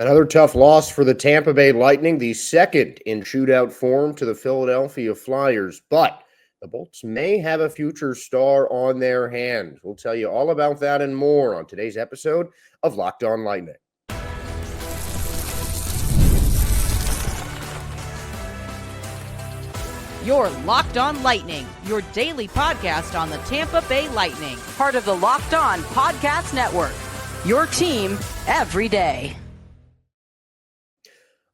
Another tough loss for the Tampa Bay Lightning, the second in shootout form to the Philadelphia Flyers. But the Bolts may have a future star on their hands. We'll tell you all about that and more on today's episode of Locked On Lightning. You're Locked On Lightning, your daily podcast on the Tampa Bay Lightning, part of the Locked On Podcast Network, your team every day.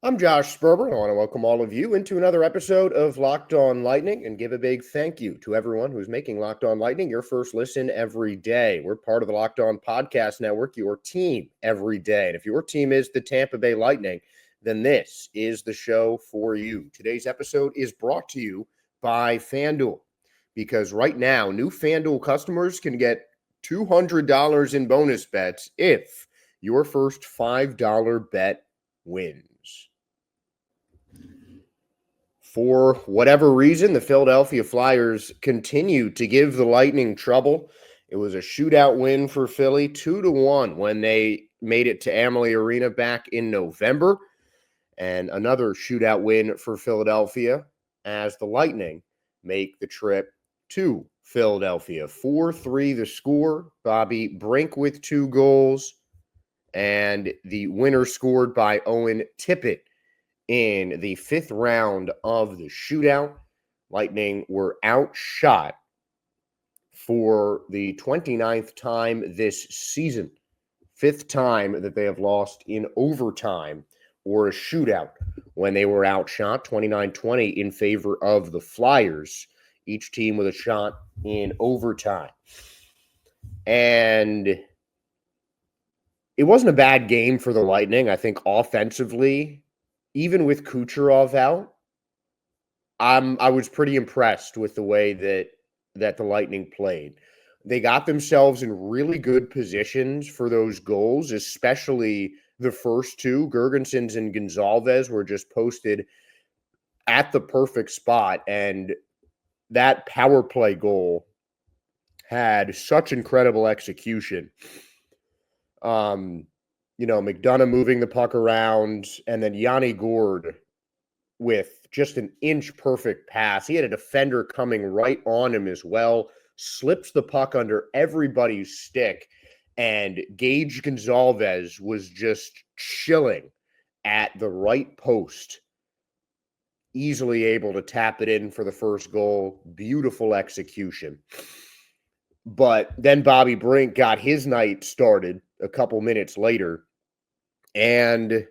I'm Josh Sperber. I want to welcome all of you into another episode of Locked On Lightning and give a big thank you to everyone who's making Locked On Lightning your first listen every day. We're part of the Locked On Podcast Network, your team every day. And if your team is the Tampa Bay Lightning, then this is the show for you. Today's episode is brought to you by FanDuel, because right now, new FanDuel customers can get $200 in bonus bets if your first $5 bet wins. For whatever reason, the Philadelphia Flyers continue to give the Lightning trouble. It was a shootout win for Philly, 2-1 when they made it to Amalie Arena back in November. And another shootout win for Philadelphia as the Lightning make the trip to Philadelphia. 4-3 the score. Bobby Brink with 2 goals. And the winner scored by Owen Tippett in the 5th round of the shootout. Lightning were outshot for the 29th time this season. 5th time that they have lost in overtime or a shootout when they were outshot, 29-20 in favor of the Flyers, each team with a shot in overtime. And it wasn't a bad game for the Lightning. I think offensively, even with Kucherov out, I was pretty impressed with the way that the Lightning played. They got themselves in really good positions for those goals, especially the first two. Gergensen's and Goncalves were just posted at the perfect spot, and that power play goal had such incredible execution. McDonough moving the puck around, and then Yanni Gourde with just an inch-perfect pass. He had a defender coming right on him as well, slips the puck under everybody's stick, and Gage Goncalves was just chilling at the right post, easily able to tap it in for the first goal. Beautiful execution. But then Bobby Brink got his night started a couple minutes later. And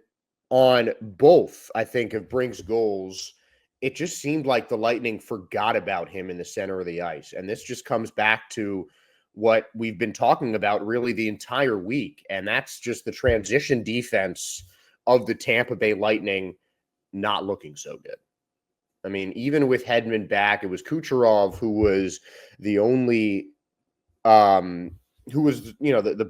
on both, I think, of Brink's goals, it just seemed like the Lightning forgot about him in the center of the ice. And this just comes back to what we've been talking about really the entire week. And that's just the transition defense of the Tampa Bay Lightning not looking so good. I mean, even with Hedman back, it was Kucherov who was the only the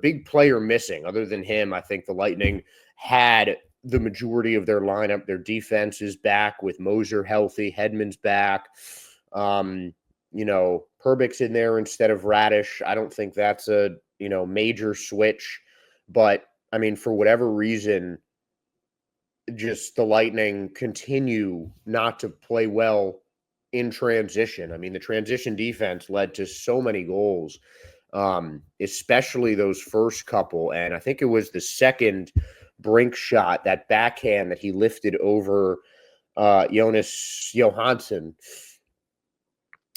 big player missing. Other than him, I think the Lightning had the majority of their lineup. Their defense is back with Moser healthy. Hedman's back. Perbik's in there instead of Radish. I don't think that's a, major switch. But, I mean, for whatever reason, just the Lightning continue not to play well in transition. I mean, the transition defense led to so many goals, especially those first couple. And I think it was the second Brink shot, that backhand that he lifted over Jonas Johansson.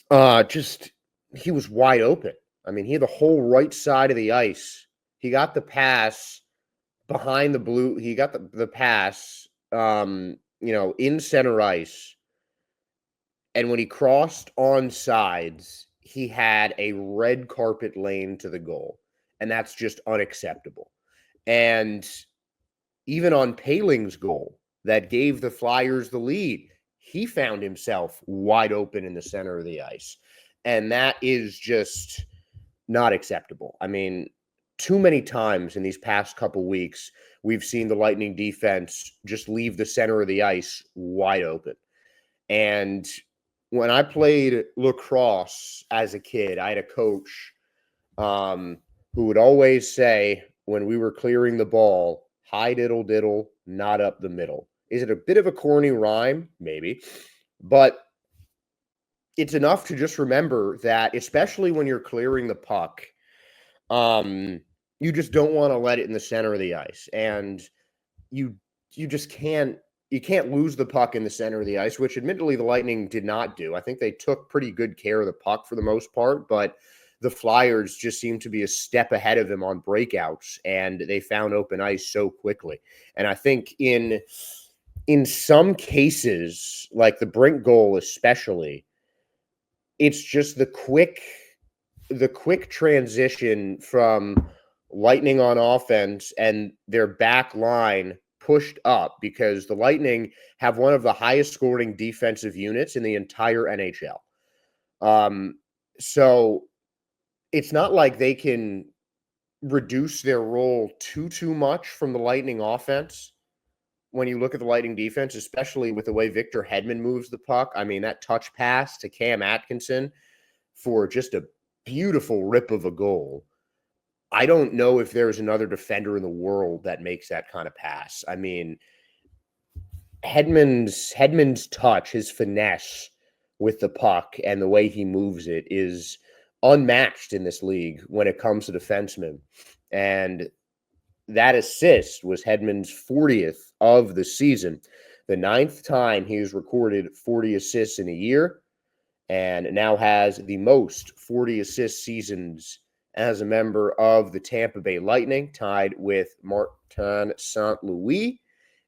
He was wide open. I mean, he had the whole right side of the ice. He got the pass behind the blue. He got the pass, in center ice. And when he crossed on sides, he had a red carpet lane to the goal. And that's just unacceptable. And even on Paling's goal that gave the Flyers the lead, he found himself wide open in the center of the ice. And that is just not acceptable. I mean, too many times in these past couple weeks, we've seen the Lightning defense just leave the center of the ice wide open. And when I played lacrosse as a kid, I had a coach who would always say when we were clearing the ball, High diddle diddle, not up the middle. Is it a bit of a corny rhyme? Maybe. But it's enough to just remember that, especially when you're clearing the puck, you just don't want to let it in the center of the ice. And you just can't lose the puck in the center of the ice, which admittedly the Lightning did not do. I think they took pretty good care of the puck for the most part, but the Flyers just seemed to be a step ahead of them on breakouts, and they found open ice so quickly. And I think in some cases, like the Brink goal especially, it's just the quick transition from Lightning on offense and their back line pushed up, because the Lightning have one of the highest scoring defensive units in the entire NHL. So it's not like they can reduce their role too much from the Lightning offense. When you look at the Lightning defense, especially with the way Victor Hedman moves the puck, I mean, that touch pass to Cam Atkinson for just a beautiful rip of a goal. I don't know if there's another defender in the world that makes that kind of pass. I mean, Hedman's touch, his finesse with the puck and the way he moves it is unmatched in this league when it comes to defensemen. And that assist was Hedman's 40th of the season, the 9th time he's recorded 40 assists in a year, and now has the most 40 assist seasons as a member of the Tampa Bay Lightning, tied with Martin St. Louis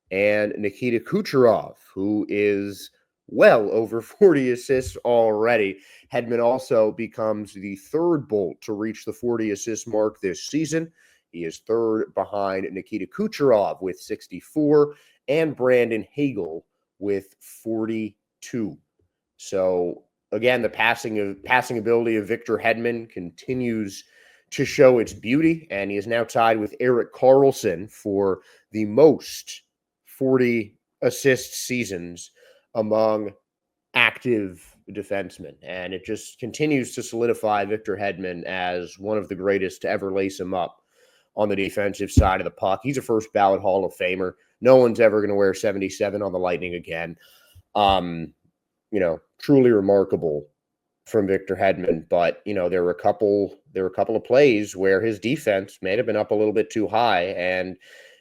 and Nikita Kucherov, who is well over 40 assists already. Hedman also becomes the third Bolt to reach the 40 assist mark this season. He is third behind Nikita Kucherov with 64 and Brandon Hagel with 42. So again, the passing ability of Victor Hedman continues to show its beauty, and he is now tied with Erik Karlsson for the most 40 assist seasons among active defensemen. And it just continues to solidify Victor Hedman as one of the greatest to ever lace him up on the defensive side of the puck. He's a first ballot Hall of Famer. No one's ever going to wear 77 on the Lightning again. Truly remarkable from Victor Hedman, but there were a couple of plays where his defense may have been up a little bit too high, and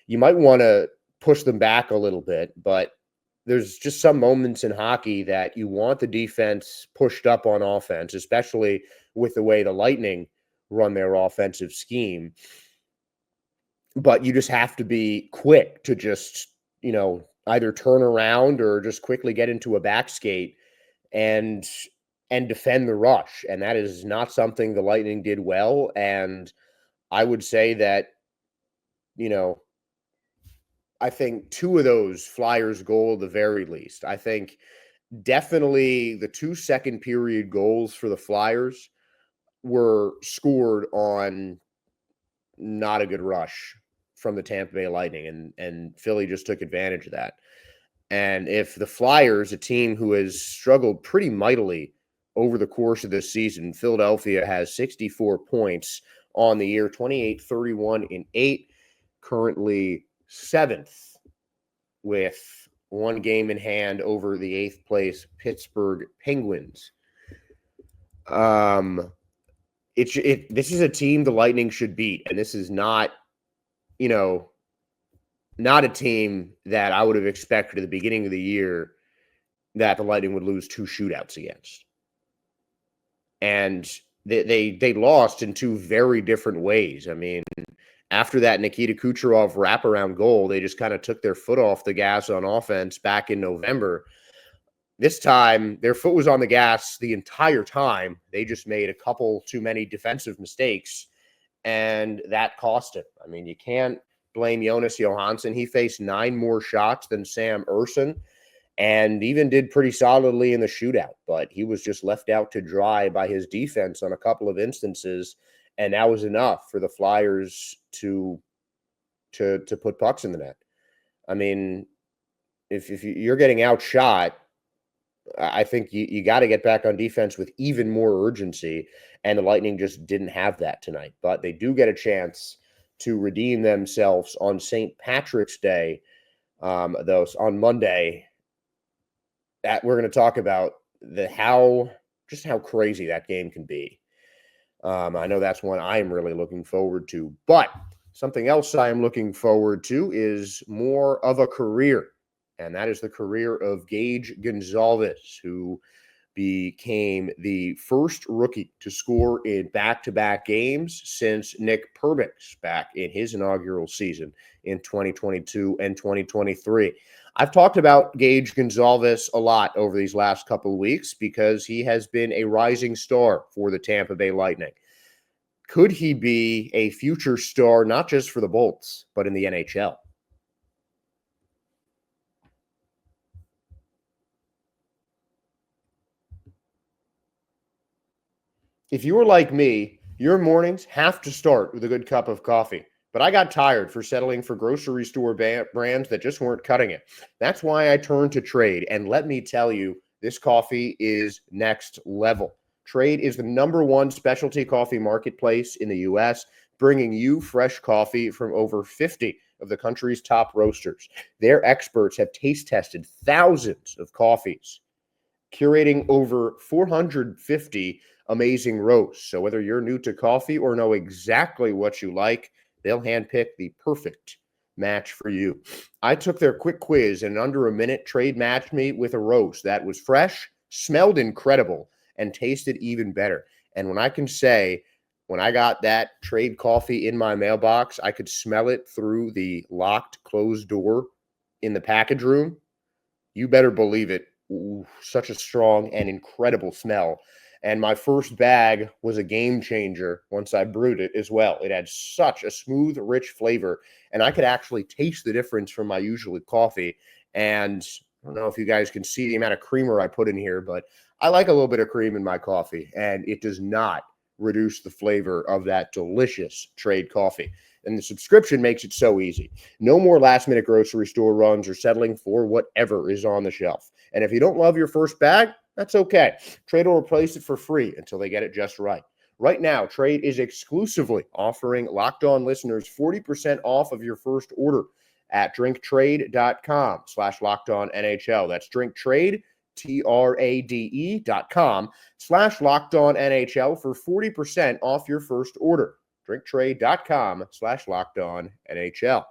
you might want to push them back a little bit. But there's just some moments in hockey that you want the defense pushed up on offense, especially with the way the Lightning run their offensive scheme. But you just have to be quick to just, either turn around or just quickly get into a back skate and defend the rush. And that is not something the Lightning did well. And I would say that, I think two of those Flyers goal at the very least. I think definitely the 2 second period goals for the Flyers were scored on not a good rush from the Tampa Bay Lightning, and Philly just took advantage of that. And if the Flyers, a team who has struggled pretty mightily over the course of this season, Philadelphia has 64 points on the year, 28, 31, and 8, currently 7th with one game in hand over the 8th place Pittsburgh Penguins. This is a team the Lightning should beat, and this is not a team that I would have expected at the beginning of the year that the Lightning would lose 2 shootouts against. And they lost in 2 very different ways. I mean, after that Nikita Kucherov wraparound goal, they just kind of took their foot off the gas on offense back in November. This time, their foot was on the gas the entire time. They just made a couple too many defensive mistakes, and that cost him. I mean, you can't blame Jonas Johansson. He faced 9 more shots than Sam Ersson and even did pretty solidly in the shootout, but he was just left out to dry by his defense on a couple of instances, and that was enough for the Flyers to put pucks in the net. I mean, if you're getting outshot, I think you got to get back on defense with even more urgency, and the Lightning just didn't have that tonight. But they do get a chance to redeem themselves on St. Patrick's Day, though on Monday. That we're going to talk about how crazy that game can be. I know that's one I'm really looking forward to, but something else I am looking forward to is more of a career, and that is the career of Gage Goncalves, who became the first rookie to score in back-to-back games since Nick Perbix back in his inaugural season in 2022 and 2023. I've talked about Gage Goncalves a lot over these last couple of weeks because he has been a rising star for the Tampa Bay Lightning. Could he be a future star, not just for the Bolts, but in the NHL? If you were like me, your mornings have to start with a good cup of coffee. But I got tired for settling for grocery store brands that just weren't cutting it. That's why I turned to Trade. And let me tell you, this coffee is next level. Trade is the #1 specialty coffee marketplace in the U.S., bringing you fresh coffee from over 50 of the country's top roasters. Their experts have taste tested thousands of coffees, curating over 450 amazing roasts. So whether you're new to coffee or know exactly what you like, they'll handpick the perfect match for you. I took their quick quiz, and in under a minute, Trade matched me with a roast that was fresh, smelled incredible, and tasted even better. And when I can say, when I got that Trade coffee in my mailbox, I could smell it through the locked, closed door in the package room. You better believe it. Ooh, such a strong and incredible smell. And my first bag was a game changer once I brewed it as well. It had such a smooth, rich flavor, and I could actually taste the difference from my usual coffee. And I don't know if you guys can see the amount of creamer I put in here, but I like a little bit of cream in my coffee, and it does not reduce the flavor of that delicious Trade coffee. And the subscription makes it so easy. No more last-minute grocery store runs or settling for whatever is on the shelf. And if you don't love your first bag, that's okay. Trade will replace it for free until they get it just right. Right now, Trade is exclusively offering Locked On listeners 40% off of your first order at drinktrade.com/LockedOnNHL. That's drinktrade, TRADE.com/LockedOnNHL for 40% off your first order. drinktrade.com/LockedOnNHL.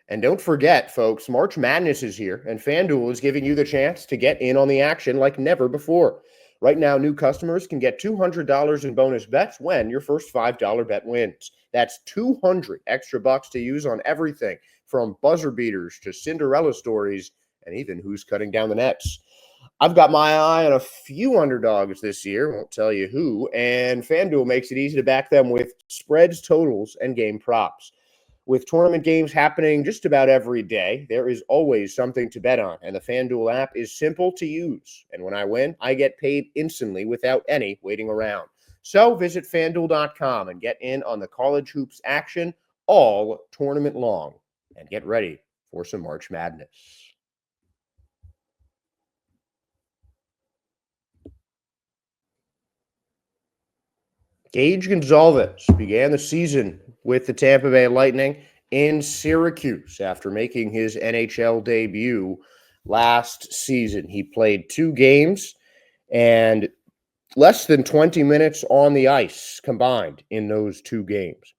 And don't forget, folks, March Madness is here, and FanDuel is giving you the chance to get in on the action like never before. Right now, new customers can get $200 in bonus bets when your first $5 bet wins. That's 200 extra bucks to use on everything from buzzer beaters to Cinderella stories and even who's cutting down the nets. I've got my eye on a few underdogs this year, won't tell you who, and FanDuel makes it easy to back them with spreads, totals, and game props. With tournament games happening just about every day, there is always something to bet on, and the FanDuel app is simple to use. And when I win, I get paid instantly without any waiting around. So visit FanDuel.com and get in on the college hoops action all tournament long. And get ready for some March Madness. Gage Goncalves began the season with the Tampa Bay Lightning in Syracuse after making his NHL debut last season. He played 2 games and less than 20 minutes on the ice combined in those 2 games.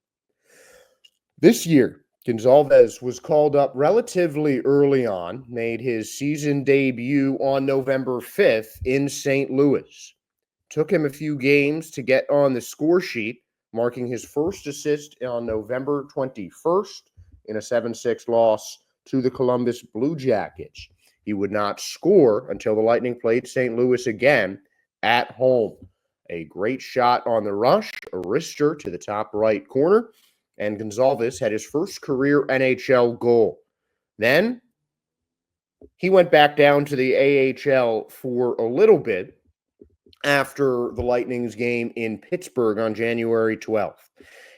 This year, Goncalves was called up relatively early on, made his season debut on November 5th in St. Louis. Took him a few games to get on the score sheet, marking his first assist on November 21st in a 7-6 loss to the Columbus Blue Jackets. He would not score until the Lightning played St. Louis again at home. A great shot on the rush, a wrister to the top right corner, and Goncalves had his first career NHL goal. Then he went back down to the AHL for a little bit after the Lightning's game in Pittsburgh on January 12th.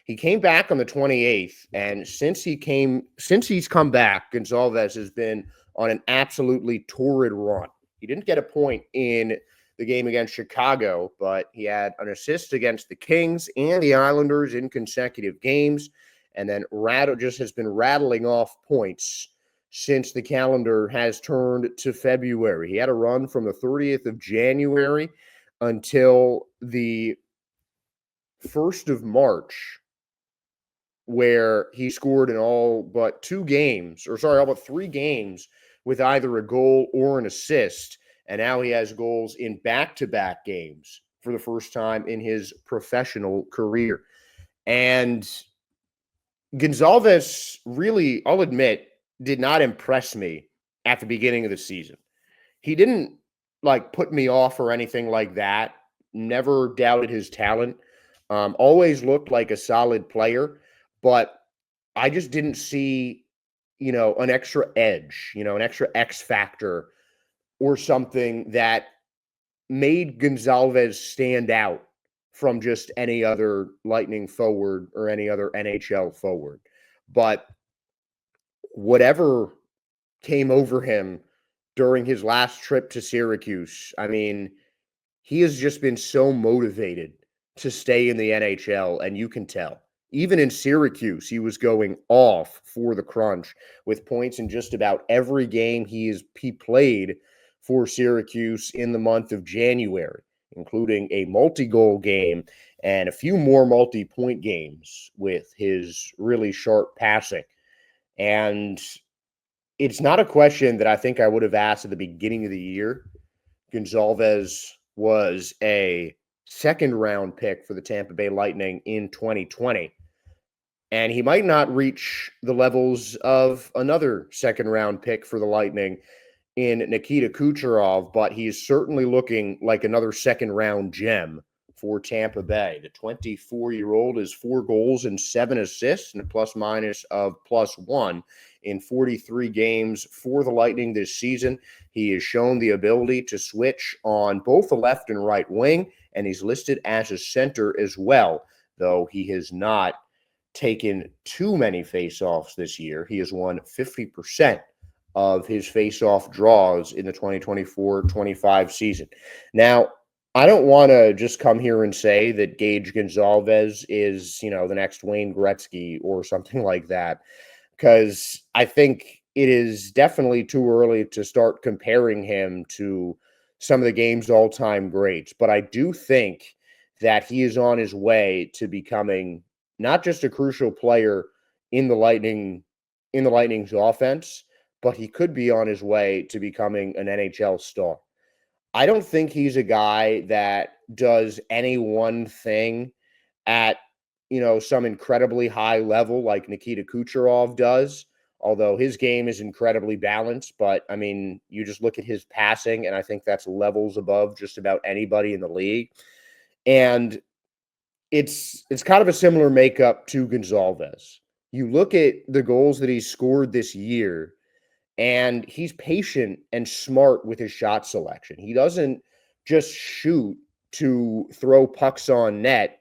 He came back on the 28th, and since he's come back, Goncalves has been on an absolutely torrid run. He didn't get a point in the game against Chicago, but he had an assist against the Kings and the Islanders in consecutive games, and then just has been rattling off points since the calendar has turned to February. He had a run from the 30th of January until the 1st of March, where he scored in all but 3 games with either a goal or an assist. And now he has goals in back-to-back games for the first time in his professional career. And Goncalves really, I'll admit, did not impress me at the beginning of the season. He didn't put me off or anything like that. Never doubted his talent. Always looked like a solid player, but I just didn't see, an extra edge, an extra X factor or something that made Goncalves stand out from just any other Lightning forward or any other NHL forward. But whatever came over him during his last trip to Syracuse, I mean, he has just been so motivated to stay in the NHL, and you can tell. Even in Syracuse, he was going off for the crunch with points in just about every game he played for Syracuse in the month of January, including a multi-goal game and a few more multi-point games with his really sharp passing. And it's not a question that I think I would have asked at the beginning of the year. Goncalves was a second-round pick for the Tampa Bay Lightning in 2020. And he might not reach the levels of another second-round pick for the Lightning in Nikita Kucherov, but he is certainly looking like another second-round gem for Tampa Bay. The 24-year-old is 4 goals and 7 assists and a plus-minus of +1 in 43 games for the Lightning this season. He has shown the ability to switch on both the left and right wing, and he's listed as a center as well, though he has not taken too many faceoffs this year. He has won 50% of his faceoff draws in the 2024-25 season. Now, I don't want to just come here and say that Gage Goncalves is, the next Wayne Gretzky or something like that, because I think it is definitely too early to start comparing him to some of the game's all-time greats. But I do think that he is on his way to becoming not just a crucial player in the Lightning's offense, but he could be on his way to becoming an NHL star. I don't think he's a guy that does any one thing at, some incredibly high level like Nikita Kucherov does, although his game is incredibly balanced. But, I mean, you just look at his passing, and I think that's levels above just about anybody in the league. And it's kind of a similar makeup to Goncalves. You look at the goals that he's scored this year, and he's patient and smart with his shot selection. He doesn't just shoot to throw pucks on net.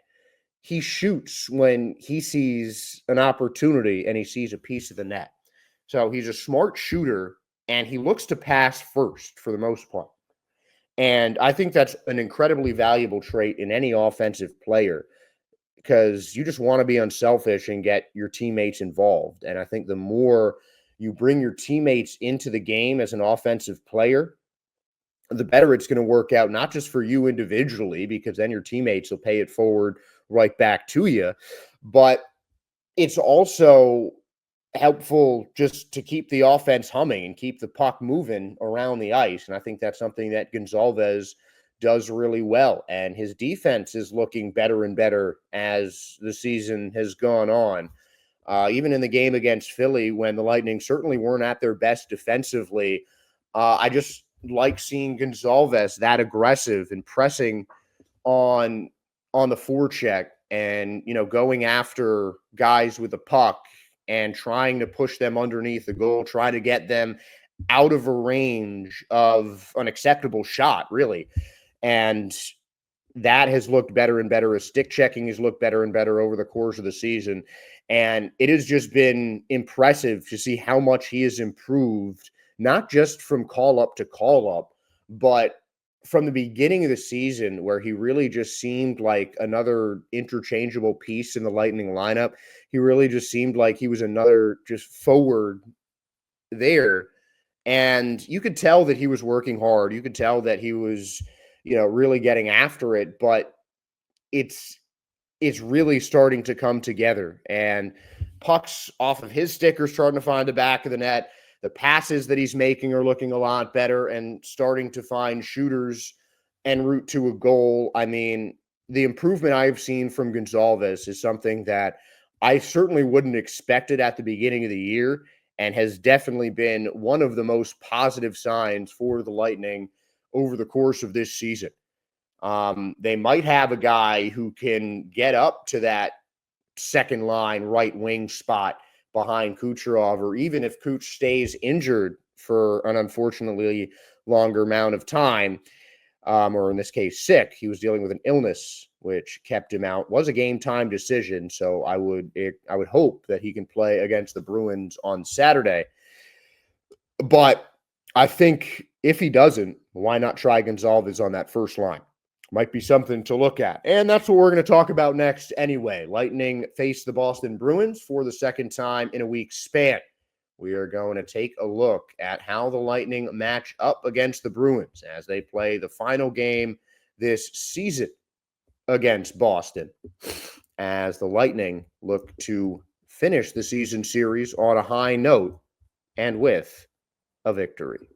He shoots when he sees an opportunity and he sees a piece of the net. So he's a smart shooter, and he looks to pass first for the most part. And I think that's an incredibly valuable trait in any offensive player, because you just want to be unselfish and get your teammates involved. And I think the more you bring your teammates into the game as an offensive player, the better it's going to work out, not just for you individually, because then your teammates will pay it forward right back to you, but it's also helpful just to keep the offense humming and keep the puck moving around the ice. And I think that's something that Goncalves does really well. And his defense is looking better and better as the season has gone on. Even in the game against Philly, when the Lightning certainly weren't at their best defensively, I just like seeing Goncalves that aggressive and pressing on the forecheck and, going after guys with the puck and trying to push them underneath the goal, try to get them out of a range of an acceptable shot, really. And that has looked better and better. His stick checking has looked better and better over the course of the season. And it has just been impressive to see how much he has improved, not just from call up to call up, but from the beginning of the season, where he really just seemed like another interchangeable piece in the Lightning lineup. He really just seemed like he was another just forward there. And you could tell that he was working hard. You could tell that he was, really getting after it, but it's really starting to come together. And pucks off of his stick are starting to find the back of the net. The passes that he's making are looking a lot better and starting to find shooters en route to a goal. I mean, the improvement I've seen from Goncalves is something that I certainly wouldn't expect it at the beginning of the year, and has definitely been one of the most positive signs for the Lightning over the course of this season. They might have a guy who can get up to that second line right wing spot behind Kucherov, or even if Kuch stays injured for an unfortunately longer amount of time, or in this case, sick. He was dealing with an illness which kept him out. Was a game time decision, so I would hope that he can play against the Bruins on Saturday. But I think if he doesn't, why not try Goncalves on that first line? Might be something to look at. And that's what we're going to talk about next anyway. Lightning face the Boston Bruins for the second time in a week's span. We are going to take a look at how the Lightning match up against the Bruins as they play the final game this season against Boston, as the Lightning look to finish the season series on a high note and with a victory.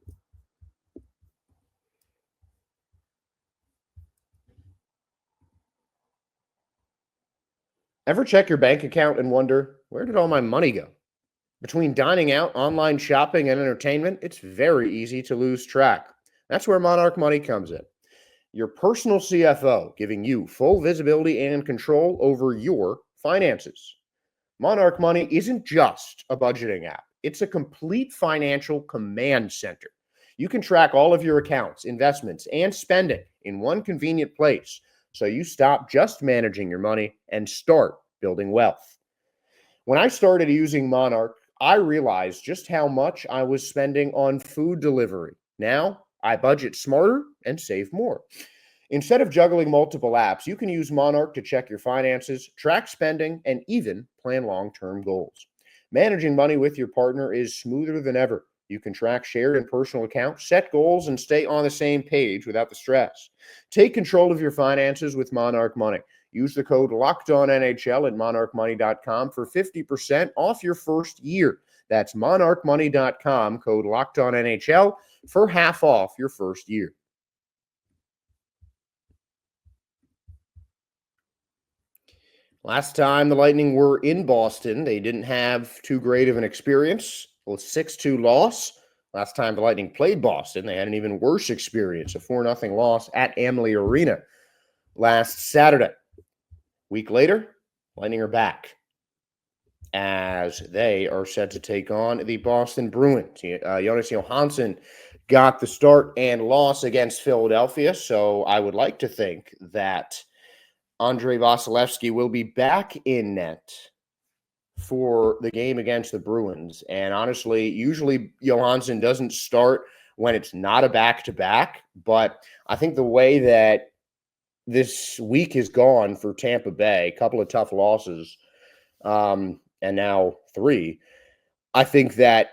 Ever check your bank account and wonder, where did all my money go? Between dining out, online shopping, and entertainment, it's very easy to lose track. That's where Monarch Money comes in. Your personal CFO, giving you full visibility and control over your finances. Monarch Money isn't just a budgeting app. It's a complete financial command center. You can track all of your accounts, investments, and spending in one convenient place, so you stop just managing your money and start building wealth. When I started using Monarch, I realized just how much I was spending on food delivery. Now, I budget smarter and save more. Instead of juggling multiple apps, you can use Monarch to check your finances, track spending, and even plan long-term goals. Managing money with your partner is smoother than ever. You can track shared and personal accounts, set goals, and stay on the same page without the stress. Take control of your finances with Monarch Money. Use the code LOCKEDONNHL at monarchmoney.com for 50% off your first year. That's monarchmoney.com, code LOCKEDONNHL for half off your first year. Last time the Lightning were in Boston, they didn't have too great of an experience. Well, 6-2 loss. Last time the Lightning played Boston, they had an even worse experience, a 4-0 loss at Amalie Arena last Saturday. Week later, Lightning are back as they are set to take on the Boston Bruins. Jonas Johansson got the start and loss against Philadelphia, so I would like to think that Andrei Vasilevskiy will be back in net for the game against the Bruins. And honestly, usually Johansson doesn't start when it's not a back-to-back, but I think the way that this week has gone for Tampa Bay, a couple of tough losses, and now 3, I think that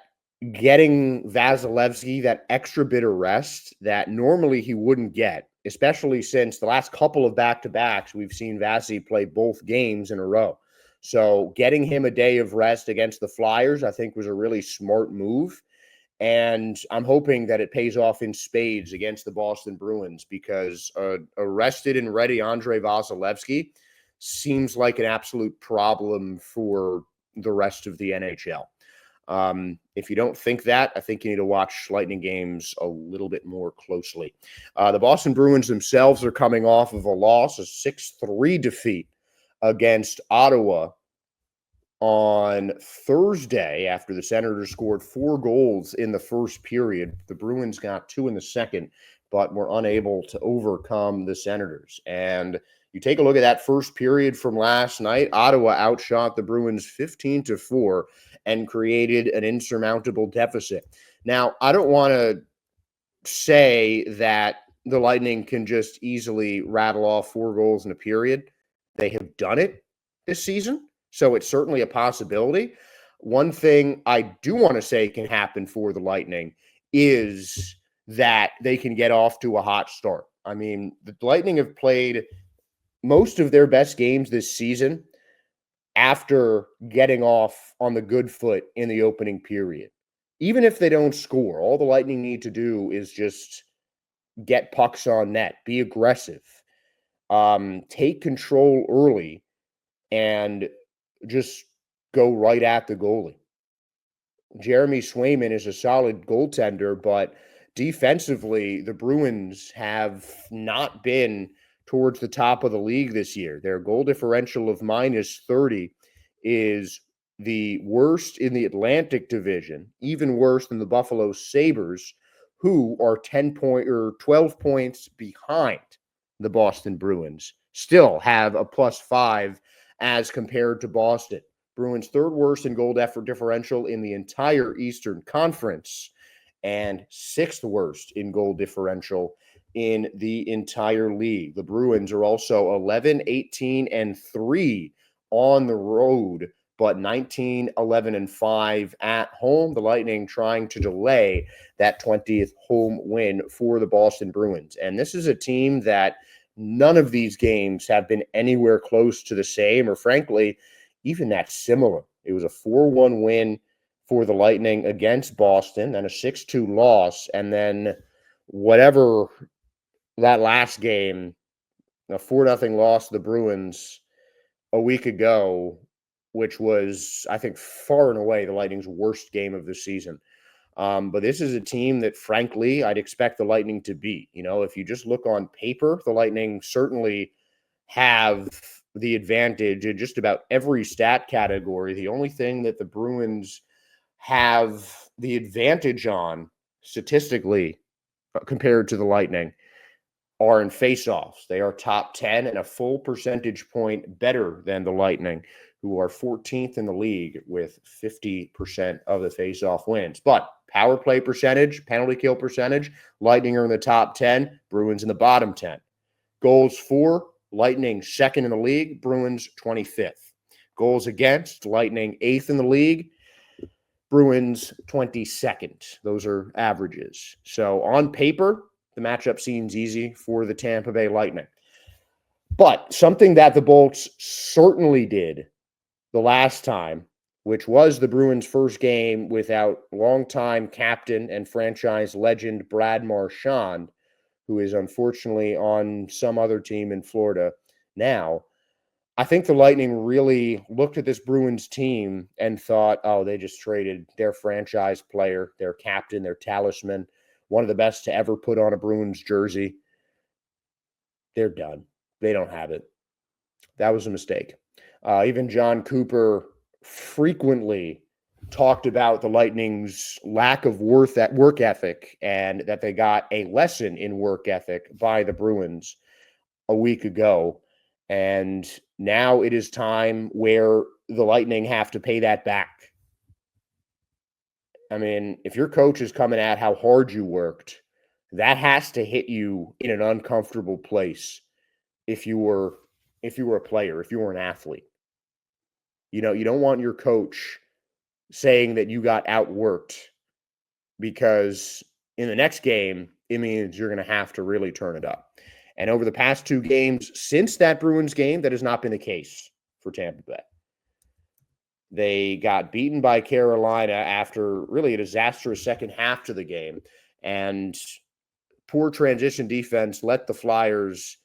getting Vasilevskiy that extra bit of rest that normally he wouldn't get, especially since the last couple of back-to-backs, we've seen Vasi play both games in a row. So getting him a day of rest against the Flyers, I think, was a really smart move. And I'm hoping that it pays off in spades against the Boston Bruins, because a rested and ready Andrei Vasilevskiy seems like an absolute problem for the rest of the NHL. If you don't think that, I think you need to watch Lightning games a little bit more closely. The Boston Bruins themselves are coming off of a loss, a 6-3 defeat against Ottawa on Thursday after the Senators scored 4 goals in the first period. The Bruins got 2 in the second, but were unable to overcome the Senators. And you take a look at that first period from last night, Ottawa outshot the Bruins 15-4 and created an insurmountable deficit. Now, I don't want to say that the Lightning can just easily rattle off 4 goals in a period. They have done it this season, so it's certainly a possibility. One thing I do want to say can happen for the Lightning is that they can get off to a hot start. I mean, the Lightning have played most of their best games this season after getting off on the good foot in the opening period. Even if they don't score, all the Lightning need to do is just get pucks on net, be aggressive, take control early, and just go right at the goalie. Jeremy Swayman is a solid goaltender, but defensively, the Bruins have not been towards the top of the league this year. Their goal differential of -30 is the worst in the Atlantic Division, even worse than the Buffalo Sabres, who are 12 points behind the Boston Bruins, still have a +5 as compared to Boston. Bruins third worst in goal differential in the entire Eastern Conference and 6th worst in goal differential in the entire league. The Bruins are also 11, 18, and 3 on the road, but 19, 11, and 5 at home. The Lightning trying to delay that 20th home win for the Boston Bruins. And this is a team that none of these games have been anywhere close to the same, or frankly, even that similar. It was a 4-1 win for the Lightning against Boston and a 6-2 loss. And then whatever that last game, a 4-0 loss to the Bruins a week ago, which was, I think, far and away the Lightning's worst game of the season. But this is a team that, frankly, I'd expect the Lightning to beat. You know, if you just look on paper, the Lightning certainly have the advantage in just about every stat category. The only thing that the Bruins have the advantage on statistically compared to the Lightning are in faceoffs. They are top 10 and a full percentage point better than the Lightning, who are 14th in the league with 50% of the faceoff wins. But power play percentage, penalty kill percentage, Lightning are in the top 10, Bruins in the bottom 10. Goals for, Lightning 2nd in the league, Bruins 25th. Goals against, Lightning 8th in the league, Bruins 22nd. Those are averages. So on paper, the matchup seems easy for the Tampa Bay Lightning. But something that the Bolts certainly did the last time, which was the Bruins' first game without longtime captain and franchise legend Brad Marchand, who is unfortunately on some other team in Florida now. I think the Lightning really looked at this Bruins team and thought, oh, they just traded their franchise player, their captain, their talisman, one of the best to ever put on a Bruins jersey. They're done. They don't have it. That was a mistake. Even John Cooper frequently talked about the Lightning's lack of work ethic and that they got a lesson in work ethic by the Bruins a week ago. And now it is time where the Lightning have to pay that back. I mean, if your coach is coming at how hard you worked, that has to hit you in an uncomfortable place if you were a player, if you were an athlete. You know, you don't want your coach saying that you got outworked, because in the next game, it means you're going to have to really turn it up. And over the past 2 games since that Bruins game, that has not been the case for Tampa Bay. They got beaten by Carolina after really a disastrous second half to the game, and poor transition defense let the Flyers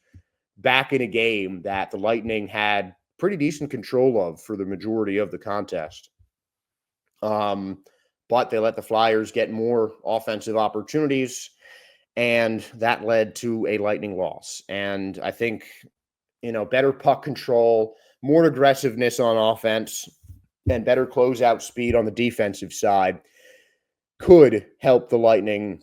back in a game that the Lightning had pretty decent control of for the majority of the contest. But they let the Flyers get more offensive opportunities, and that led to a Lightning loss. And I think, better puck control, more aggressiveness on offense, and better closeout speed on the defensive side could help the Lightning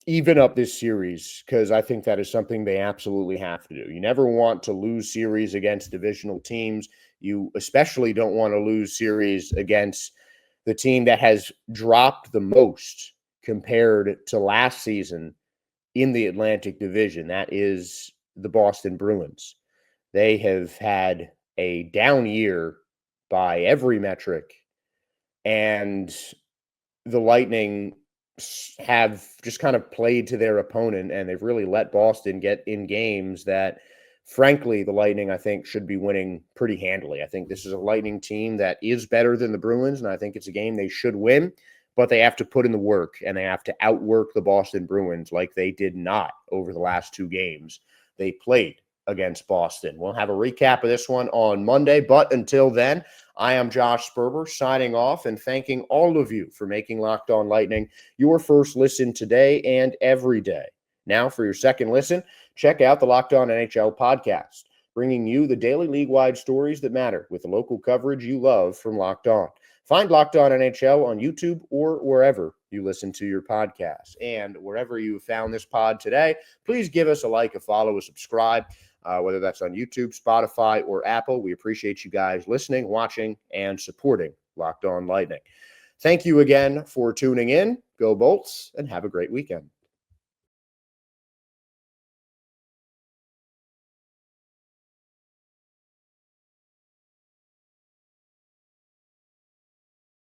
even up this series, because I think that is something they absolutely have to do. You never want to lose series against divisional teams. You especially don't want to lose series against the team that has dropped the most compared to last season in the Atlantic Division. That is the Boston Bruins. They have had a down year by every metric, and the Lightning have just kind of played to their opponent, and they've really let Boston get in games that, frankly, the Lightning, I think, should be winning pretty handily. I think this is a Lightning team that is better than the Bruins, and I think it's a game they should win, but they have to put in the work, and they have to outwork the Boston Bruins like they did not over the last two games they played against Boston. We'll have a recap of this one on Monday, but until then, I am Josh Sperber signing off and thanking all of you for making Locked On Lightning your first listen today and every day. Now, for your second listen, check out the Locked On NHL podcast, bringing you the daily league-wide stories that matter with the local coverage you love from Locked On. Find Locked On NHL on YouTube or wherever you listen to your podcasts. And wherever you found this pod today, please give us a like, a follow, a subscribe. Whether that's on YouTube, Spotify, or Apple. We appreciate you guys listening, watching, and supporting Locked On Lightning. Thank you again for tuning in. Go Bolts, and have a great weekend.